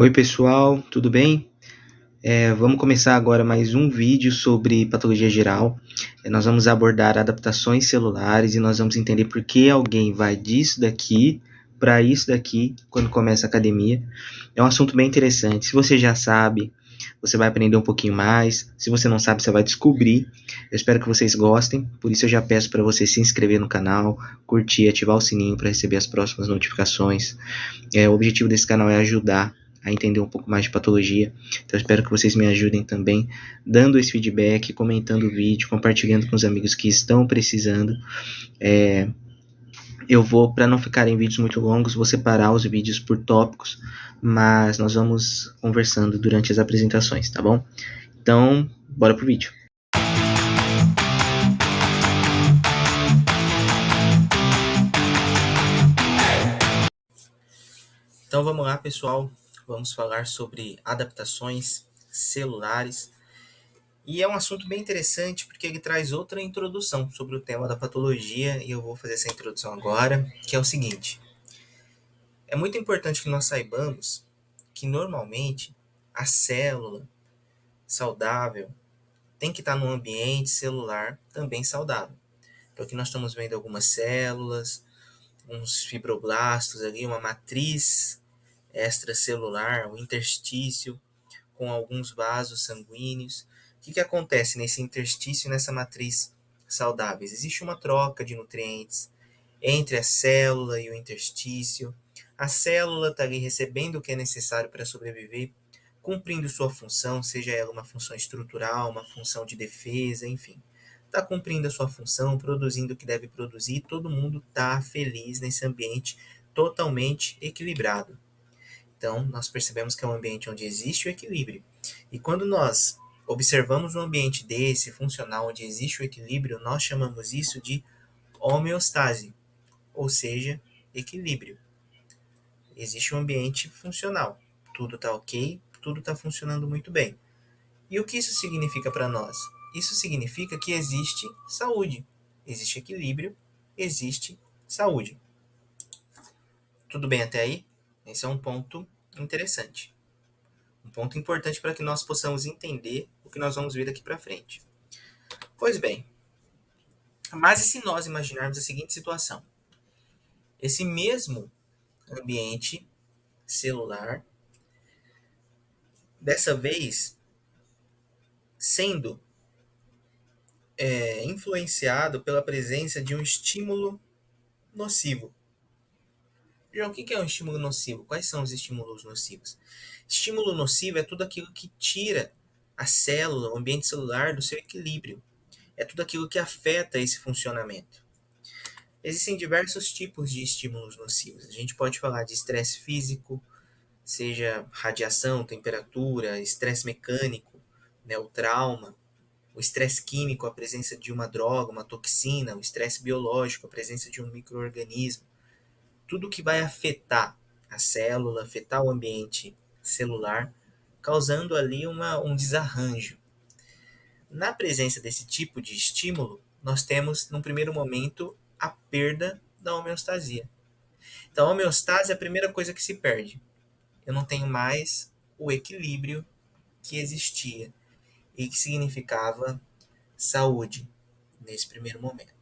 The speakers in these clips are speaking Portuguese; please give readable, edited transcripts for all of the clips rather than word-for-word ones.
Oi pessoal, tudo bem? Vamos começar agora mais um vídeo sobre patologia geral. Nós vamos abordar adaptações celulares e nós vamos entender por que alguém vai disso daqui para isso daqui quando começa a academia. É um assunto bem interessante. Se você já sabe, você vai aprender um pouquinho mais. Se você não sabe, você vai descobrir. Eu espero que vocês gostem. Por isso eu já peço para você se inscrever no canal, curtir, ativar o sininho para receber as próximas notificações. O objetivo desse canal é ajudar a entender um pouco mais de patologia. Então eu espero que vocês me ajudem também, dando esse feedback, comentando o vídeo, compartilhando com os amigos que estão precisando. Eu vou, para não ficarem vídeos muito longos, vou separar os vídeos por tópicos, mas nós vamos conversando durante as apresentações, tá bom? Então, bora pro vídeo. Então vamos lá, pessoal. Vamos falar sobre adaptações celulares. E é um assunto bem interessante porque ele traz outra introdução sobre o tema da patologia e eu vou fazer essa introdução agora, que é o seguinte. É muito importante que nós saibamos que normalmente a célula saudável tem que estar num ambiente celular também saudável. Então aqui nós estamos vendo algumas células, uns fibroblastos ali, uma matriz extracelular, um interstício com alguns vasos sanguíneos. O que acontece nesse interstício e nessa matriz saudáveis? Existe uma troca de nutrientes entre a célula e o interstício. A célula está ali recebendo o que é necessário para sobreviver, cumprindo sua função, seja ela uma função estrutural, uma função de defesa, enfim. Está cumprindo a sua função, produzindo o que deve produzir, e todo mundo está feliz nesse ambiente totalmente equilibrado. Então, nós percebemos que é um ambiente onde existe o equilíbrio. E quando nós observamos um ambiente desse, funcional, onde existe o equilíbrio, nós chamamos isso de homeostase, ou seja, equilíbrio. Existe um ambiente funcional. Tudo está ok, tudo está funcionando muito bem. E o que isso significa para nós? Isso significa que existe saúde. Existe equilíbrio, existe saúde. Tudo bem até aí? Esse é um ponto interessante. Um ponto importante para que nós possamos entender o que nós vamos ver daqui para frente. Pois bem, mas e se nós imaginarmos a seguinte situação? Esse mesmo ambiente celular, dessa vez sendo influenciado pela presença de um estímulo nocivo. João, o que é um estímulo nocivo? Quais são os estímulos nocivos? Estímulo nocivo é tudo aquilo que tira a célula, o ambiente celular, do seu equilíbrio. É tudo aquilo que afeta esse funcionamento. Existem diversos tipos de estímulos nocivos. A gente pode falar de estresse físico, seja radiação, temperatura, estresse mecânico, né, o trauma, o estresse químico, a presença de uma droga, uma toxina, o estresse biológico, a presença de um micro-organismo. Tudo que vai afetar a célula, afetar o ambiente celular, causando ali um desarranjo. Na presença desse tipo de estímulo, nós temos, num primeiro momento, a perda da homeostasia. Então, a homeostase é a primeira coisa que se perde. Eu não tenho mais o equilíbrio que existia e que significava saúde nesse primeiro momento.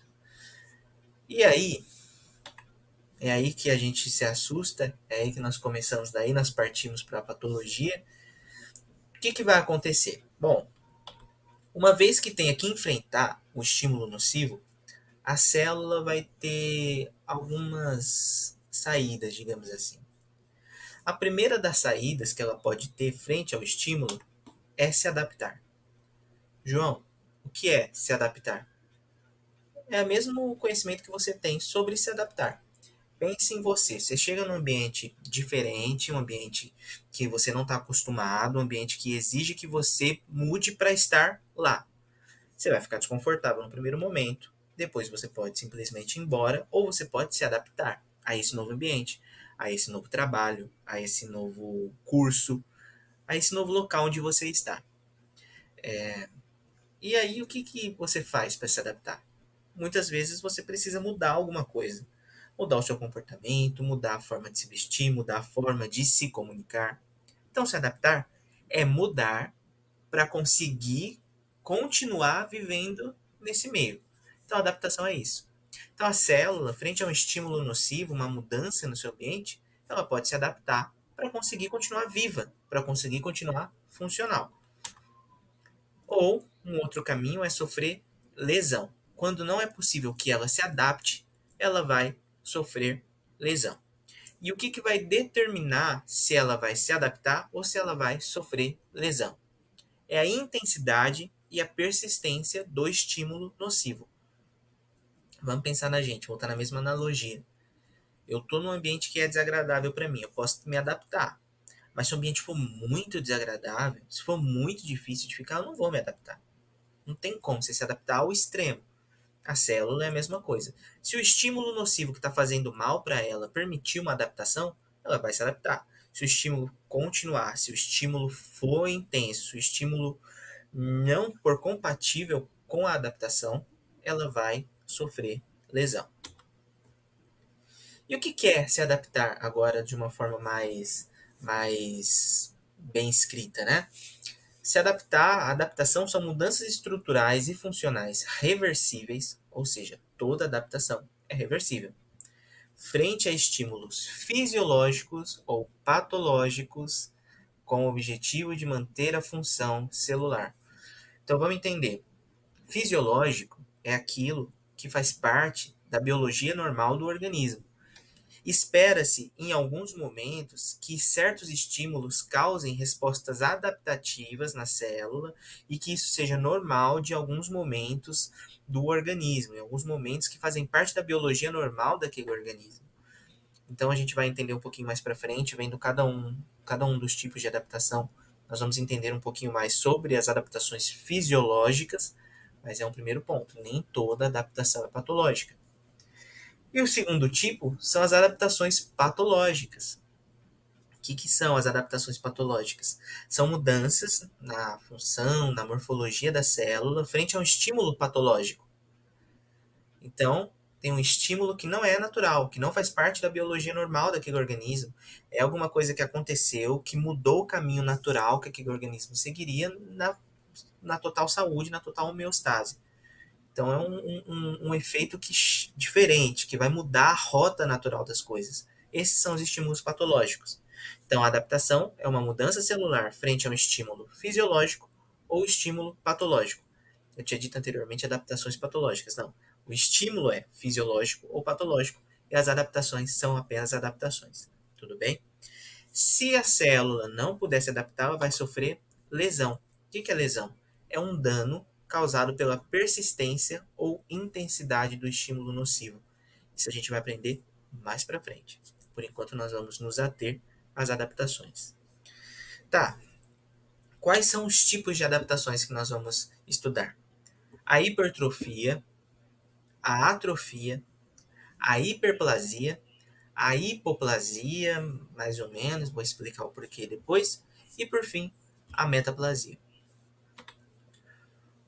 E aí, é aí que a gente se assusta, é aí que nós começamos, daí nós partimos para a patologia. O que vai acontecer? Bom, uma vez que tenha que enfrentar o estímulo nocivo, a célula vai ter algumas saídas, digamos assim. A primeira das saídas que ela pode ter frente ao estímulo é se adaptar. João, o que é se adaptar? É o mesmo conhecimento que você tem sobre se adaptar. Pense em você. Você chega num ambiente diferente, um ambiente que você não está acostumado, um ambiente que exige que você mude para estar lá. Você vai ficar desconfortável no primeiro momento, depois você pode simplesmente ir embora, ou você pode se adaptar a esse novo ambiente, a esse novo trabalho, a esse novo curso, a esse novo local onde você está. E aí, o que você faz para se adaptar? Muitas vezes você precisa mudar alguma coisa. Mudar o seu comportamento, mudar a forma de se vestir, mudar a forma de se comunicar. Então, se adaptar é mudar para conseguir continuar vivendo nesse meio. Então, a adaptação é isso. Então, a célula, frente a um estímulo nocivo, uma mudança no seu ambiente, ela pode se adaptar para conseguir continuar viva, para conseguir continuar funcional. Ou um outro caminho é sofrer lesão. Quando não é possível que ela se adapte, ela vai sofrer lesão. E o que vai determinar se ela vai se adaptar ou se ela vai sofrer lesão? É a intensidade e a persistência do estímulo nocivo. Vamos pensar na gente, voltar na mesma analogia. Eu estou num ambiente que é desagradável para mim, eu posso me adaptar. Mas se o ambiente for muito desagradável, se for muito difícil de ficar, eu não vou me adaptar. Não tem como você se adaptar ao extremo. A célula é a mesma coisa. Se o estímulo nocivo que está fazendo mal para ela permitir uma adaptação, ela vai se adaptar. Se o estímulo continuar, se o estímulo for intenso, se o estímulo não for compatível com a adaptação, ela vai sofrer lesão. E o que é se adaptar agora de uma forma mais bem escrita, né? Se adaptar, a adaptação são mudanças estruturais e funcionais reversíveis, ou seja, toda adaptação é reversível, frente a estímulos fisiológicos ou patológicos com o objetivo de manter a função celular. Então vamos entender. Fisiológico é aquilo que faz parte da biologia normal do organismo. Espera-se, em alguns momentos, que certos estímulos causem respostas adaptativas na célula e que isso seja normal de alguns momentos do organismo, em alguns momentos que fazem parte da biologia normal daquele organismo. Então a gente vai entender um pouquinho mais para frente, vendo cada um dos tipos de adaptação. Nós vamos entender um pouquinho mais sobre as adaptações fisiológicas, mas é um primeiro ponto. Nem toda adaptação é patológica. E o segundo tipo são as adaptações patológicas. O que são as adaptações patológicas? São mudanças na função, na morfologia da célula frente a um estímulo patológico. Então, tem um estímulo que não é natural, que não faz parte da biologia normal daquele organismo. É alguma coisa que aconteceu, que mudou o caminho natural que aquele organismo seguiria na total saúde, na total homeostase. Então é um efeito diferente, que vai mudar a rota natural das coisas. Esses são os estímulos patológicos. Então a adaptação é uma mudança celular frente a um estímulo fisiológico ou estímulo patológico. Eu tinha dito anteriormente adaptações patológicas. Não. O estímulo é fisiológico ou patológico e as adaptações são apenas adaptações. Tudo bem? Se a célula não puder se adaptar, ela vai sofrer lesão. O que é lesão? É um dano causado pela persistência ou intensidade do estímulo nocivo. Isso a gente vai aprender mais para frente. Por enquanto, nós vamos nos ater às adaptações. Tá. Quais são os tipos de adaptações que nós vamos estudar? A hipertrofia, a atrofia, a hiperplasia, a hipoplasia, mais ou menos, vou explicar o porquê depois, e por fim, a metaplasia.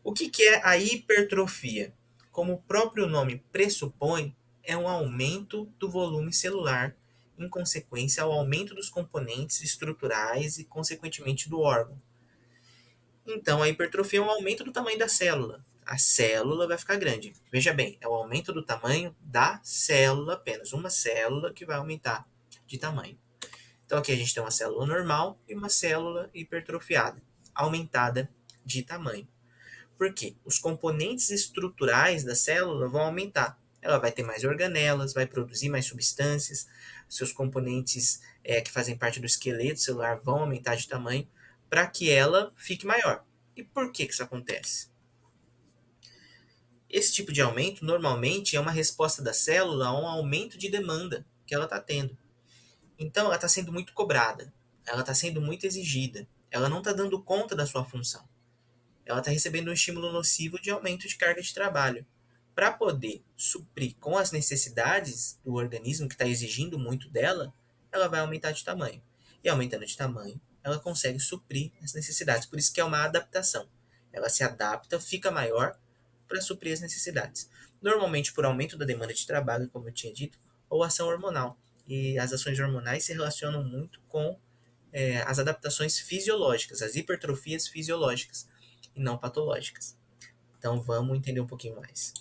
O que é a hipertrofia? Como o próprio nome pressupõe, é um aumento do volume celular em consequência ao aumento dos componentes estruturais e, consequentemente, do órgão. Então, a hipertrofia é um aumento do tamanho da célula. A célula vai ficar grande. Veja bem, é o aumento do tamanho da célula, apenas uma célula que vai aumentar de tamanho. Então, aqui a gente tem uma célula normal e uma célula hipertrofiada, aumentada de tamanho. Por quê? Os componentes estruturais da célula vão aumentar. Ela vai ter mais organelas, vai produzir mais substâncias, seus componentes que fazem parte do esqueleto celular vão aumentar de tamanho para que ela fique maior. E por que isso acontece? Esse tipo de aumento normalmente é uma resposta da célula a um aumento de demanda que ela está tendo. Então ela está sendo muito cobrada, ela está sendo muito exigida, ela não está dando conta da sua função. Ela está recebendo um estímulo nocivo de aumento de carga de trabalho. Para poder suprir com as necessidades do organismo que está exigindo muito dela, ela vai aumentar de tamanho. E aumentando de tamanho, ela consegue suprir as necessidades. Por isso que é uma adaptação. Ela se adapta, fica maior para suprir as necessidades. Normalmente por aumento da demanda de trabalho, como eu tinha dito, ou ação hormonal. E as ações hormonais se relacionam muito com as adaptações fisiológicas, as hipertrofias fisiológicas e não patológicas. Então vamos entender um pouquinho mais.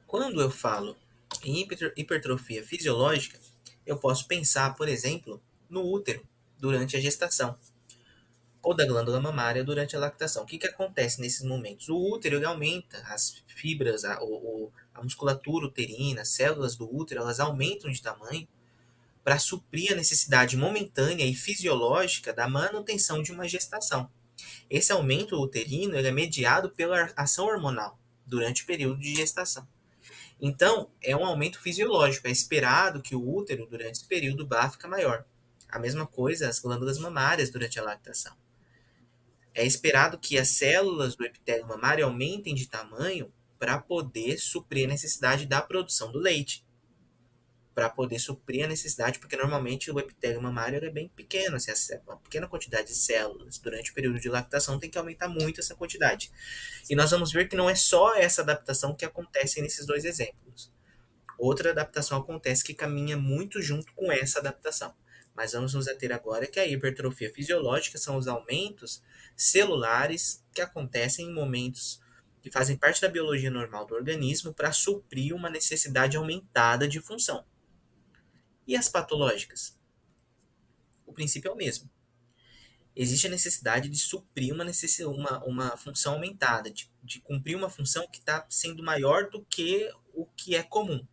Quando eu falo em hipertrofia fisiológica, eu posso pensar, por exemplo, no útero durante a gestação ou da glândula mamária durante a lactação. O que, que acontece nesses momentos? O útero ele aumenta, as fibras, a musculatura uterina, as células do útero, elas aumentam de tamanho para suprir a necessidade momentânea e fisiológica da manutenção de uma gestação. Esse aumento uterino ele é mediado pela ação hormonal durante o período de gestação. Então, é um aumento fisiológico. É esperado que o útero, durante esse período, vá ficar maior. A mesma coisa as glândulas mamárias durante a lactação. É esperado que as células do epitélio mamário aumentem de tamanho para poder suprir a necessidade da produção do leite. Para poder suprir a necessidade, porque normalmente o epitélio mamário é bem pequeno, assim, uma pequena quantidade de células. Durante o período de lactação tem que aumentar muito essa quantidade. E nós vamos ver que não é só essa adaptação que acontece nesses dois exemplos. Outra adaptação acontece que caminha muito junto com essa adaptação. Mas vamos nos ater agora que a hipertrofia fisiológica são os aumentos celulares que acontecem em momentos que fazem parte da biologia normal do organismo para suprir uma necessidade aumentada de função. E as patológicas? O princípio é o mesmo. Existe a necessidade de suprir uma função aumentada, de cumprir uma função que está sendo maior do que o que é comum.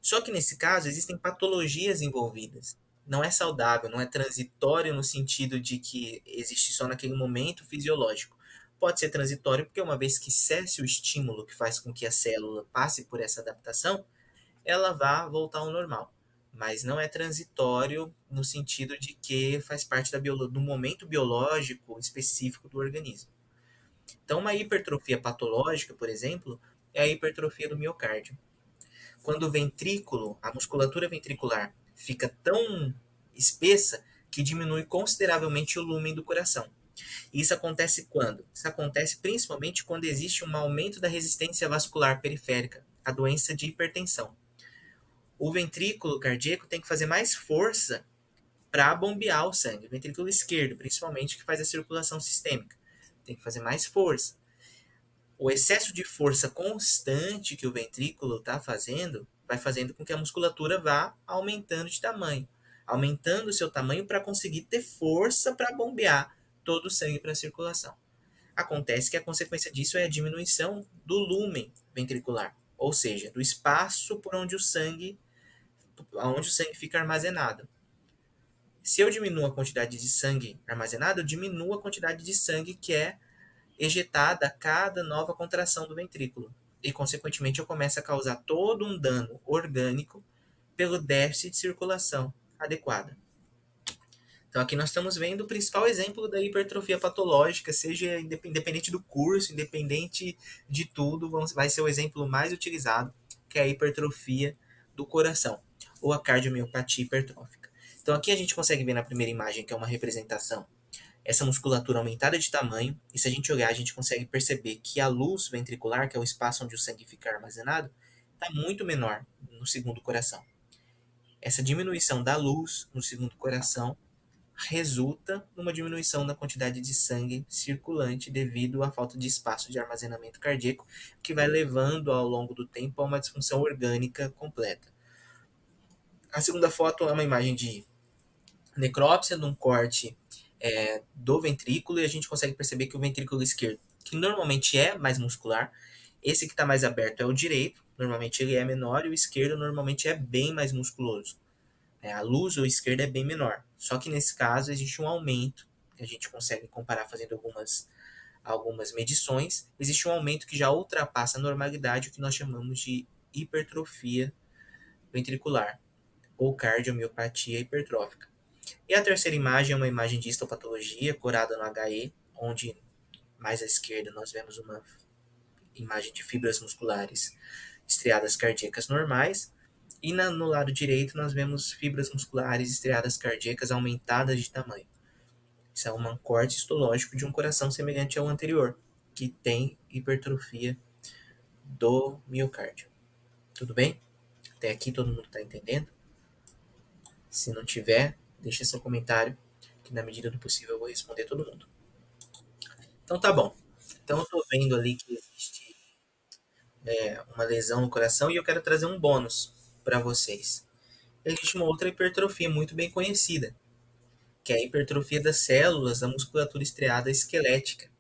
Só que nesse caso existem patologias envolvidas. Não é saudável, não é transitório no sentido de que existe só naquele momento fisiológico. Pode ser transitório porque uma vez que cesse o estímulo que faz com que a célula passe por essa adaptação, ela vai voltar ao normal. Mas não é transitório no sentido de que faz parte do momento biológico específico do organismo. Então, uma hipertrofia patológica, por exemplo, é a hipertrofia do miocárdio. Quando o ventrículo, a musculatura ventricular, fica tão espessa que diminui consideravelmente o lumen do coração. E isso acontece quando? Isso acontece principalmente quando existe um aumento da resistência vascular periférica, a doença de hipertensão. O ventrículo cardíaco tem que fazer mais força para bombear o sangue, o ventrículo esquerdo, principalmente, que faz a circulação sistêmica. Tem que fazer mais força. O excesso de força constante que o ventrículo está fazendo vai fazendo com que a musculatura vá aumentando de tamanho, aumentando o seu tamanho para conseguir ter força para bombear todo o sangue para a circulação. Acontece que a consequência disso é a diminuição do lumen ventricular, ou seja, do espaço por onde o sangue fica armazenado. Se eu diminuo a quantidade de sangue armazenado, eu diminuo a quantidade de sangue que é ejetada a cada nova contração do ventrículo. E, consequentemente, eu começo a causar todo um dano orgânico pelo déficit de circulação adequada. Então, aqui nós estamos vendo o principal exemplo da hipertrofia patológica, seja independente do curso, independente de tudo, vai ser o exemplo mais utilizado, que é a hipertrofia do coração, ou a cardiomiopatia hipertrófica. Então, aqui a gente consegue ver na primeira imagem, que é uma representação, essa musculatura aumentada de tamanho, e se a gente olhar, a gente consegue perceber que a luz ventricular, que é o espaço onde o sangue fica armazenado, está muito menor no segundo coração. Essa diminuição da luz no segundo coração resulta numa diminuição da quantidade de sangue circulante devido à falta de espaço de armazenamento cardíaco, que vai levando ao longo do tempo a uma disfunção orgânica completa. A segunda foto é uma imagem de necrópsia de um corte do ventrículo, e a gente consegue perceber que o ventrículo esquerdo, que normalmente é mais muscular, esse que está mais aberto é o direito, normalmente ele é menor, e o esquerdo normalmente é bem mais musculoso. A luz ou esquerda é bem menor. Só que nesse caso existe um aumento, que a gente consegue comparar fazendo algumas medições. Existe um aumento que já ultrapassa a normalidade, o que nós chamamos de hipertrofia ventricular, ou cardiomiopatia hipertrófica. E a terceira imagem é uma imagem de histopatologia, corada no HE, onde mais à esquerda nós vemos uma imagem de fibras musculares estriadas cardíacas normais, e no lado direito nós vemos fibras musculares estriadas cardíacas aumentadas de tamanho. Isso é um corte histológico de um coração semelhante ao anterior, que tem hipertrofia do miocárdio. Tudo bem? Até aqui todo mundo está entendendo? Se não tiver, Deixa seu comentário, que na medida do possível eu vou responder todo mundo. Então tá bom. Então eu tô vendo ali que existe uma lesão no coração e eu quero trazer um bônus para vocês. Existe uma outra hipertrofia muito bem conhecida, que é a hipertrofia das células da musculatura estriada esquelética.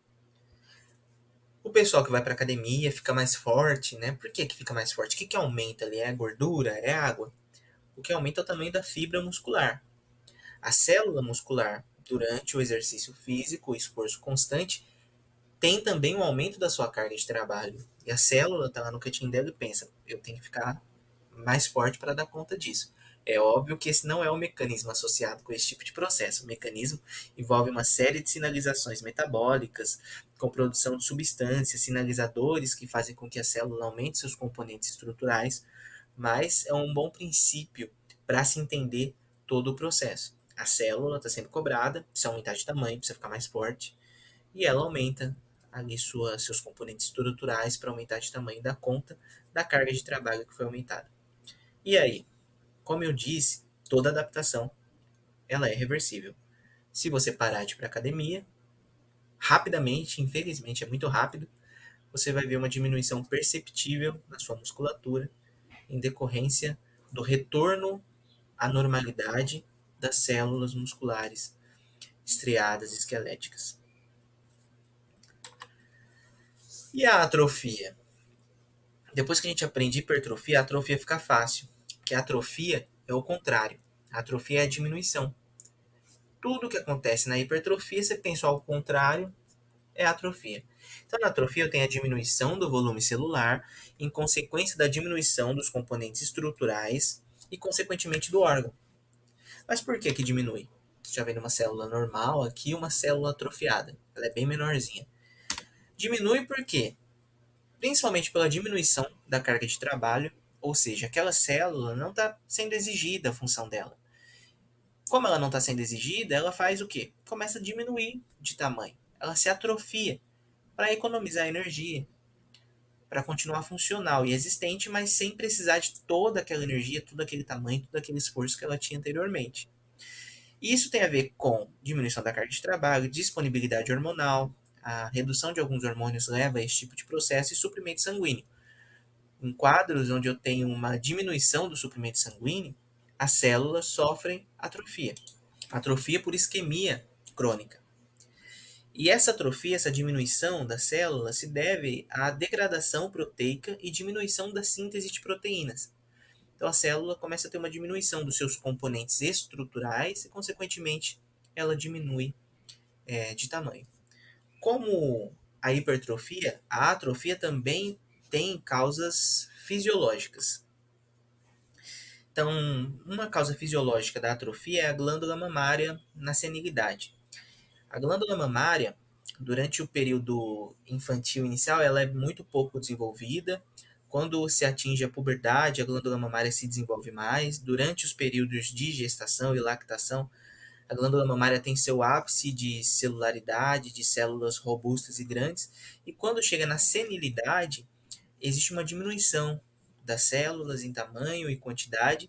O pessoal que vai para academia fica mais forte, né? Por que fica mais forte? O que aumenta ali? É a gordura? É a água? O que aumenta é o tamanho da fibra muscular. A célula muscular, durante o exercício físico, o esforço constante, tem também um aumento da sua carga de trabalho. E a célula está lá no cantinho dela e pensa: eu tenho que ficar mais forte para dar conta disso. É óbvio que esse não é o mecanismo associado com esse tipo de processo. O mecanismo envolve uma série de sinalizações metabólicas, com produção de substâncias, sinalizadores que fazem com que a célula aumente seus componentes estruturais, mas é um bom princípio para se entender todo o processo. A célula está sendo cobrada, precisa aumentar de tamanho, precisa ficar mais forte, e ela aumenta ali seus componentes estruturais para aumentar de tamanho e dar conta da carga de trabalho que foi aumentada. E aí, como eu disse, toda adaptação ela é reversível. Se você parar de ir para academia, rapidamente, infelizmente é muito rápido, você vai ver uma diminuição perceptível na sua musculatura em decorrência do retorno à normalidade das células musculares estriadas esqueléticas. E a atrofia? Depois que a gente aprende hipertrofia, a atrofia fica fácil, porque a atrofia é o contrário. A atrofia é a diminuição. Tudo que acontece na hipertrofia, você pensa ao contrário, é atrofia. Então, na atrofia, eu tenho a diminuição do volume celular, em consequência da diminuição dos componentes estruturais e, consequentemente, do órgão. Mas por que diminui? Você já vendo uma célula normal aqui, uma célula atrofiada. Ela é bem menorzinha. Diminui por quê? Principalmente pela diminuição da carga de trabalho, ou seja, aquela célula não está sendo exigida a função dela. Como ela não está sendo exigida, ela faz o quê? Começa a diminuir de tamanho. Ela se atrofia para economizar energia, para continuar funcional e existente, mas sem precisar de toda aquela energia, todo aquele tamanho, todo aquele esforço que ela tinha anteriormente. Isso tem a ver com diminuição da carga de trabalho, disponibilidade hormonal, a redução de alguns hormônios leva a esse tipo de processo e suprimento sanguíneo. Em quadros onde eu tenho uma diminuição do suprimento sanguíneo, as células sofrem atrofia. Atrofia por isquemia crônica. E essa atrofia, essa diminuição da célula, se deve à degradação proteica e diminuição da síntese de proteínas. Então a célula começa a ter uma diminuição dos seus componentes estruturais e, consequentemente, ela diminui de tamanho. Como a hipertrofia, a atrofia também tem causas fisiológicas. Então, uma causa fisiológica da atrofia é a glândula mamária na senilidade. A glândula mamária, durante o período infantil inicial, ela é muito pouco desenvolvida. Quando se atinge a puberdade, a glândula mamária se desenvolve mais. Durante os períodos de gestação e lactação, a glândula mamária tem seu ápice de celularidade, de células robustas e grandes. E quando chega na senilidade, existe uma diminuição das células em tamanho e quantidade,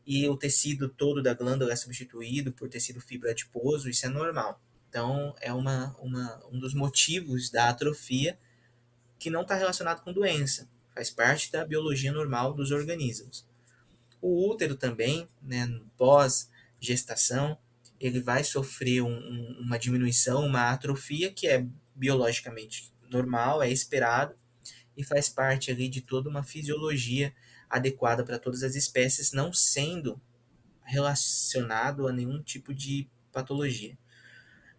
e o tecido todo da glândula é substituído por tecido fibroadiposo, isso é normal. Então, é um dos motivos da atrofia que não está relacionado com doença, faz parte da biologia normal dos organismos. O útero também, né, pós-gestação, ele vai sofrer uma diminuição, uma atrofia que é biologicamente normal, é esperado e faz parte ali de toda uma fisiologia adequada para todas as espécies, não sendo relacionado a nenhum tipo de patologia.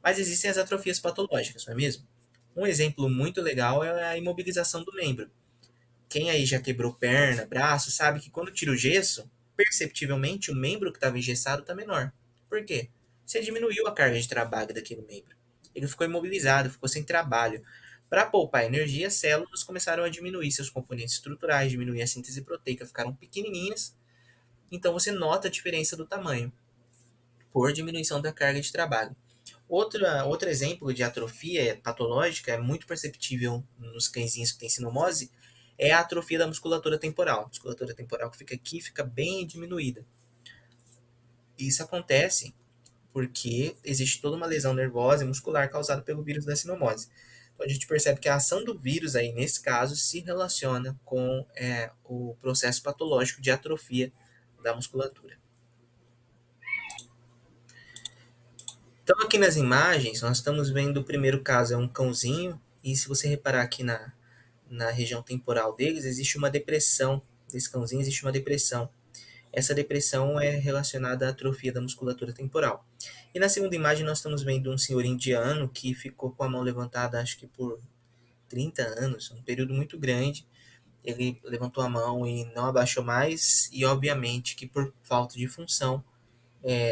Mas existem as atrofias patológicas, não é mesmo? Um exemplo muito legal é a imobilização do membro. Quem aí já quebrou perna, braço, sabe que quando tira o gesso, perceptivelmente o membro que estava engessado está menor. Por quê? Você diminuiu a carga de trabalho daquele membro. Ele ficou imobilizado, ficou sem trabalho. Para poupar energia, as células começaram a diminuir seus componentes estruturais, diminuir a síntese proteica, ficaram pequenininhas. Então você nota a diferença do tamanho por diminuição da carga de trabalho. Outro exemplo de atrofia patológica é muito perceptível nos cãezinhos que têm sinomose, é a atrofia da musculatura temporal. A musculatura temporal que fica aqui fica bem diminuída. Isso acontece porque existe toda uma lesão nervosa e muscular causada pelo vírus da sinomose. Então a gente percebe que a ação do vírus aí, nesse caso, se relaciona com o processo patológico de atrofia da musculatura. Então aqui nas imagens, nós estamos vendo o primeiro caso, é um cãozinho, e se você reparar aqui na região temporal deles, existe uma depressão, desse cãozinho existe uma depressão. Essa depressão é relacionada à atrofia da musculatura temporal. E na segunda imagem nós estamos vendo um senhor indiano que ficou com a mão levantada, acho que por 30 anos, um período muito grande. Ele levantou a mão e não abaixou mais, e obviamente que por falta de função,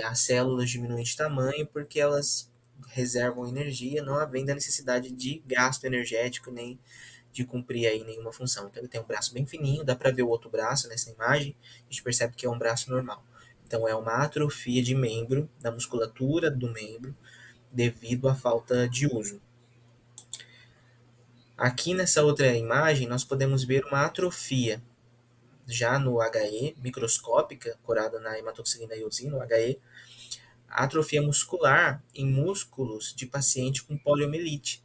as células diminuem de tamanho porque elas reservam energia, não havendo a necessidade de gasto energético nem de cumprir aí nenhuma função. Então ele tem um braço bem fininho, dá para ver o outro braço nessa imagem, a gente percebe que é um braço normal. Então é uma atrofia de membro, da musculatura do membro, devido à falta de uso. Aqui nessa outra imagem nós podemos ver uma atrofia já no HE, microscópica, corada na hematoxilina eosina, no HE, atrofia muscular em músculos de paciente com poliomielite.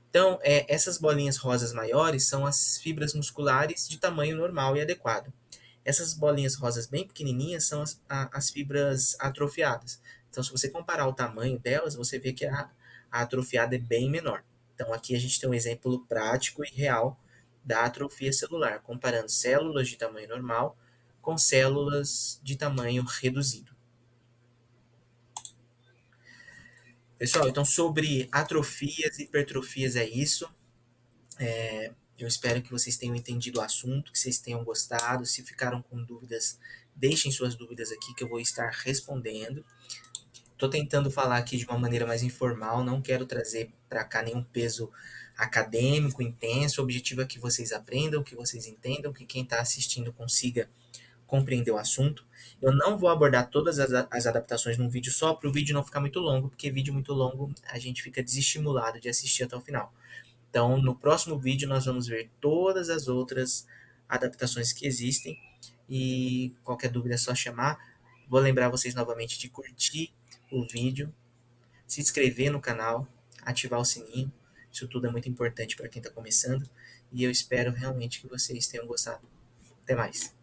Então, essas bolinhas rosas maiores são as fibras musculares de tamanho normal e adequado. Essas bolinhas rosas bem pequenininhas são as fibras atrofiadas. Então, se você comparar o tamanho delas, você vê que a atrofiada é bem menor. Então, aqui a gente tem um exemplo prático e real da atrofia celular, comparando células de tamanho normal com células de tamanho reduzido. Pessoal, então sobre atrofias e hipertrofias é isso. Eu espero que vocês tenham entendido o assunto, que vocês tenham gostado. Se ficaram com dúvidas, deixem suas dúvidas aqui que eu vou estar respondendo. Estou tentando falar aqui de uma maneira mais informal, não quero trazer para cá nenhum peso acadêmico, intenso. O objetivo é que vocês aprendam, que vocês entendam, que quem está assistindo consiga compreender o assunto. Eu não vou abordar todas as adaptações num vídeo só, para o vídeo não ficar muito longo, porque vídeo muito longo a gente fica desestimulado de assistir até o final. Então, no próximo vídeo, nós vamos ver todas as outras adaptações que existem. E qualquer dúvida é só chamar. Vou lembrar vocês novamente de curtir o vídeo, se inscrever no canal, ativar o sininho. Isso tudo é muito importante para quem está começando. E eu espero realmente que vocês tenham gostado. Até mais.